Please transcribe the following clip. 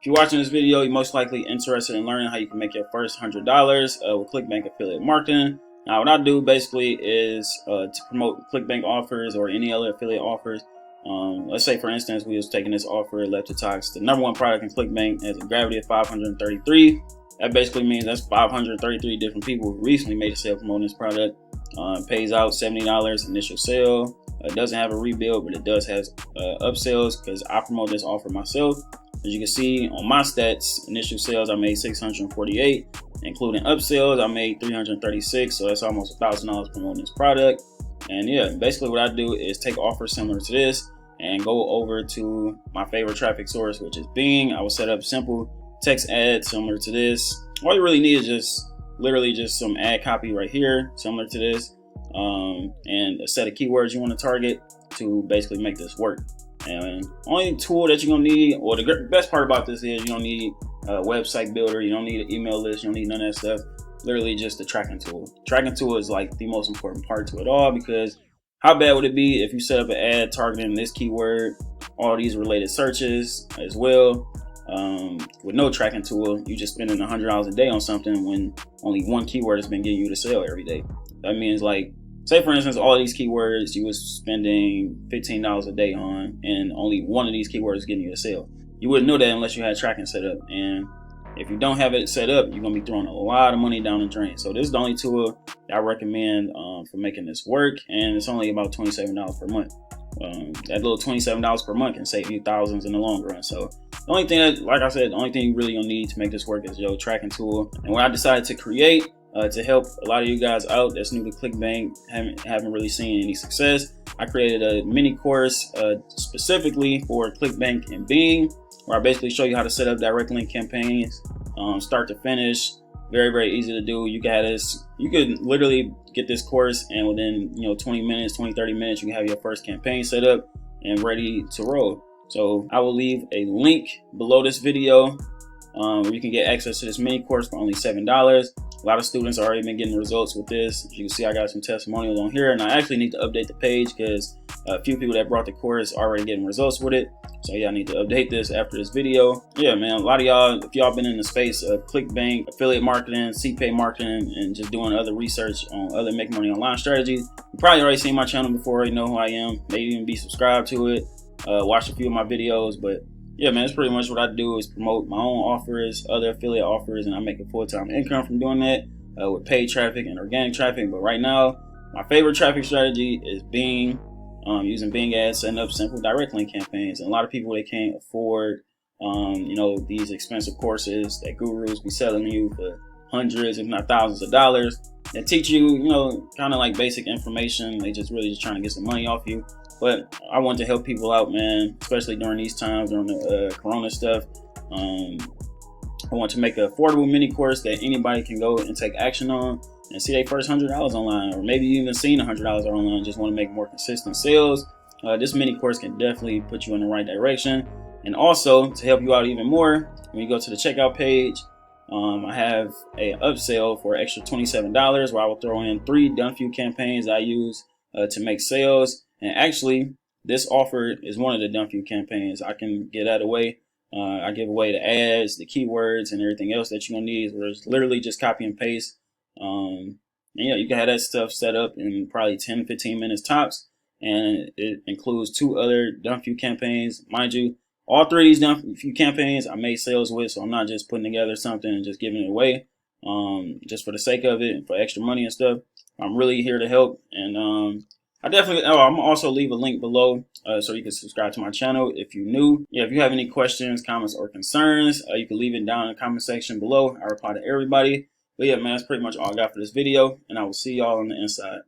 If you're watching this video, you're most likely interested in learning how you can make your first $100 with ClickBank affiliate marketing. Now, what I do basically is to promote ClickBank offers or any other affiliate offers. Let's say, for instance, we was taking this offer, Leptotox, the #1 product in ClickBank, has a gravity of 533. That basically means that's 533 different people who recently made a sale promoting this product. Pays out $70 initial sale. It doesn't have a rebuild, but it does have upsells because I promote this offer myself. As you can see on my stats, initial sales I made 648, including upsells I made 336, so that's almost $1,000 promoting this product. And yeah, basically what I do is take offers similar to this and go over to my favorite traffic source, which is Bing. I will set up simple text ads similar to this. All you really need is just literally just some ad copy right here, similar to this, and a set of keywords you want to target to basically make this work. And only tool that you're gonna need, or the best part about this is you don't need a website builder, you don't need an email list, you don't need none of that stuff. Literally just the tracking tool. Tracking tool is like the most important part to it all, because how bad would it be if you set up an ad targeting this keyword, all these related searches as well, with no tracking tool? You just spending $100 a day on something when only one keyword has been getting you to sell every day. That means, like, say for instance, all of these keywords you was spending $15 a day on, and only one of these keywords is getting you a sale. You wouldn't know that unless you had tracking set up. And if you don't have it set up, you're gonna be throwing a lot of money down the drain. So this is the only tool that I recommend for making this work, and it's only about $27 per month. That little $27 per month can save you thousands in the long run. So the only thing that, like I said, the only thing you really gonna need to make this work is your tracking tool. And what I decided to create to help a lot of you guys out that's new to ClickBank, haven't really seen any success, I created a mini course specifically for ClickBank and Bing, where I basically show you how to set up direct link campaigns, start to finish. Very, very easy to do. You got this. You could literally get this course, and within 20 minutes, 30 minutes, you can have your first campaign set up and ready to roll. So I will leave a link below this video where you can get access to this mini course for only $7. A lot of students have already been getting results with this. As you can see, I got some testimonials on here, and I actually need to update the page because a few people that brought the course are already getting results with it. So yeah, I need to update this after this video. Yeah, man, a lot of y'all, if y'all been in the space of ClickBank, affiliate marketing, CPay marketing, and just doing other research on other make money online strategies, you probably already seen my channel before, already know who I am, maybe even be subscribed to it, watch a few of my videos. But yeah, man, that's pretty much what I do, is promote my own offers, other affiliate offers, and I make a full-time income from doing that with paid traffic and organic traffic. But right now, my favorite traffic strategy is Bing, using Bing ads, setting up simple direct link campaigns. And a lot of people, they can't afford, these expensive courses that gurus be selling you for hundreds, if not thousands of dollars, that teach you, kind of like basic information. They just really just trying to get some money off you. But I want to help people out, man, especially during these times, during the Corona stuff. I want to make an affordable mini course that anybody can go and take action on and see their first $100 online, or maybe even seen $100 online, just want to make more consistent sales. This mini course can definitely put you in the right direction. And also, to help you out even more, when you go to the checkout page, I have a upsell for extra $27 where I will throw in 3 done for you campaigns I use to make sales. And actually, this offer is one of the done for you campaigns. I can get that away. I give away the ads, the keywords, and everything else that you're gonna need, where it's literally just copy and paste. And yeah, you can have that stuff set up in probably 10-15 minutes tops. And it includes 2 other done for you campaigns. Mind you, all 3 of these done for you campaigns I made sales with, so I'm not just putting together something and just giving it away just for the sake of it and for extra money and stuff. I'm really here to help. And I'm also leave a link below so you can subscribe to my channel if you're new. Yeah, if you have any questions, comments, or concerns, you can leave it down in the comment section below. I reply to everybody. But yeah, man, that's pretty much all I got for this video, and I will see y'all on the inside.